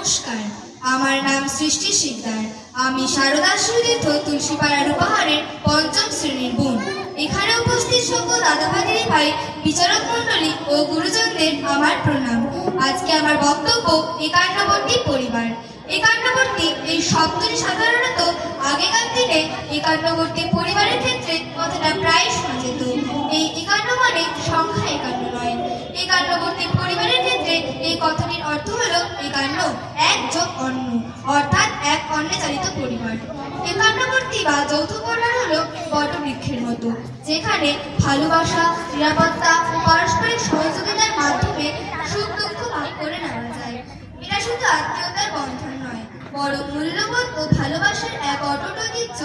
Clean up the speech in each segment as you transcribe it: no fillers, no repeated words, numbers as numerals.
নমস্কার, আমার নাম সৃষ্টি শিকদার। আমি সারদা সুতীর্থ তুলসীপাড়া রূপাহারের পঞ্চম শ্রেণীর বোন। এখানে উপস্থিত সকল দাদা ভাই ভাই, বিচারক মণ্ডলী ও গুরুজনদের আমার প্রণাম। আজকে আমার বক্তব্য একান্নবর্তী পরিবার। একান্নবর্তী এই শব্দটি সাধারণত আগেকার দিনে একান্নবর্তী পরিবারের ক্ষেত্রে কথাটা প্রায় শোনা যেত। এই একান্ন মানে সংখ্যা একান্ন নয়। একান্নবর্তী পরিবারের ক্ষেত্রে এই কথাটির অর্থ হলো একান্ন, এক যোগ অন্য, অর্থাৎ এক অন্নে চালিত পরিবার। একান্নবর্তী বা যৌথ পরিবার হলো বটবৃক্ষের মতো, যেখানে ভালোবাসা, নিরাপত্তা ও পারস্পরিক সহযোগিতার মাধ্যমে সুখ দুঃখ ভাগ করে নেওয়া যায়। এটা শুধু আত্মীয়তার বন্ধন নয়, বরং মূল্যবোধ ও ভালোবাসার এক অটুট ঐতিহ্য,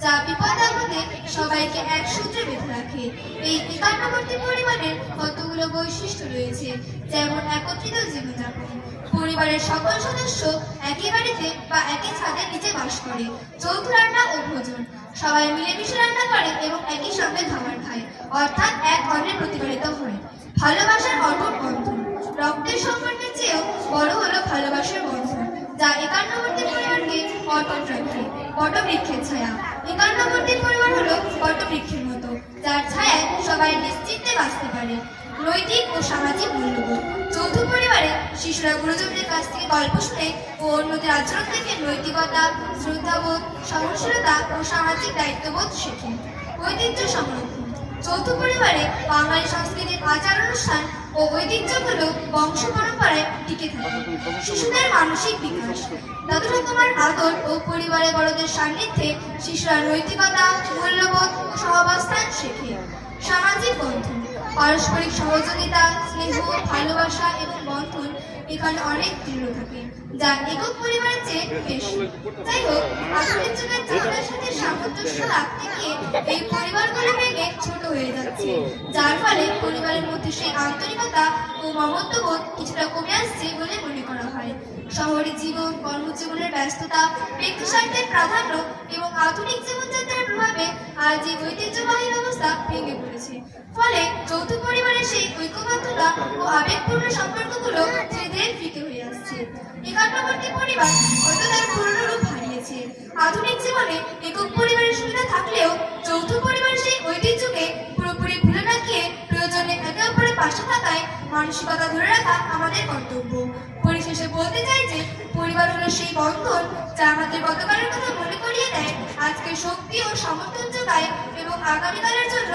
যা বিপদ আপদে সবাইকে এক সূত্রে বেঁধে রাখে। এই একান্নবর্তী পরিবারের কতগুলো বৈশিষ্ট্য রয়েছে, যেমন একত্রিত জীবনযাপন। পরিবারের সকল সদস্য একই বাড়িতে বা একই ছাদের নিচে বাস করে। যৌথ রান্না ও ভোজন, সবাই মিলেমিশে রান্না করে এবং একই সঙ্গে খাবার খায়, অর্থাৎ এক অন্যের প্রতিফলিত হয়। ভালোবাসার অটুট বন্ধন, রক্তের সম্পর্কের চেয়েও বড় হলো ভালোবাসার বন্ধন, যা একান্নবর্তী পরিবারকে অটুট রাখে। বটবৃক্ষের ছায়া, একান্নবর্তী পরিবার হলো বটবৃক্ষের মতো, যার ছায়ায় সবাই নিশ্চিন্তে বাঁচতে পারে। নৈতিক ও সামাজিক মূল্যবোধ, যৌথ পরিবারে শিশুরা গুরুজনদের কাছ থেকে গল্প শুনে ও অন্যদের আচরণ থেকে নৈতিকতা, শ্রদ্ধাবোধ, সহনশীলতা ও সামাজিক দায়িত্ববোধ শেখে। ঐতিহ্য সংরক্ষণ, যৌথ পরিবারে বাঙালি সংস্কৃতির আচার অনুষ্ঠান ও ঐতিহ্যগুলো বংশ পরম্পরায় টিকে থাকে। শিশুদের মানসিক বিকাশ, দাদু ঠাকুমার আদর ও পরিবারে বড়দের সান্নিধ্যে শিশুরা নৈতিকতা, মূল্যবোধ ও সহাবস্থান শেখে। সামাজিক বন্ধন, পারস্পরিক সহযোগিতা, স্নেহ, ভালোবাসা এবং বন্ধন এখানে অনেক দৃঢ় থাকে, যা একক পরিবারের চেয়ে বেশি। যাই হোক, আধুনিক যুগের চাহিদার সাথে সামঞ্জস্য রাখতে গিয়ে এই পরিবারগুলো ভেঙে ছোট হয়ে যাচ্ছে, যার ফলে পরিবারের মধ্যে সেই আন্তরিকতা ও মমত্ববোধ কিছুটা কমে আসছে বলে মনে করা হয়। শহরের জীবন, কর্মজীবনের ব্যস্ততা, ব্যক্তি স্বার্থের প্রাধান্য এবং আধুনিক জীবনযাত্রার প্রভাবে আজ এই ঐতিহ্যবাহী ব্যবস্থা ভেঙে পড়েছে। ফলে যৌথ পরিবারের সেই ঐক্যবদ্ধতা ও আবেগপূর্ণ সম্পর্কগুলো ধীরে ধীরে ফিকে হয়ে আসছে। একান্নবর্তী পরিবার হয়তো তার পুরনো রূপ হারিয়েছে। আধুনিক জীবনে একক পরিবারের সুবিধা থাকলেও যৌথ পরিবারের সেই ঐতিহ্যকে পুরোপুরি ভুলে না গিয়ে প্রয়োজনে একে অপরের পাশে থাকায় মানসিকতা ধরে রাখা আমাদের কর্তব্য। পরিশেষে বলতে চাই যে পরিবার হলো সেই বন্ধন যা আমাদের গতকালের কথা মনে করিয়ে দেয়, আজকে শক্তি ও সমর্থন যোগায় এবং আগামীকালের জন্য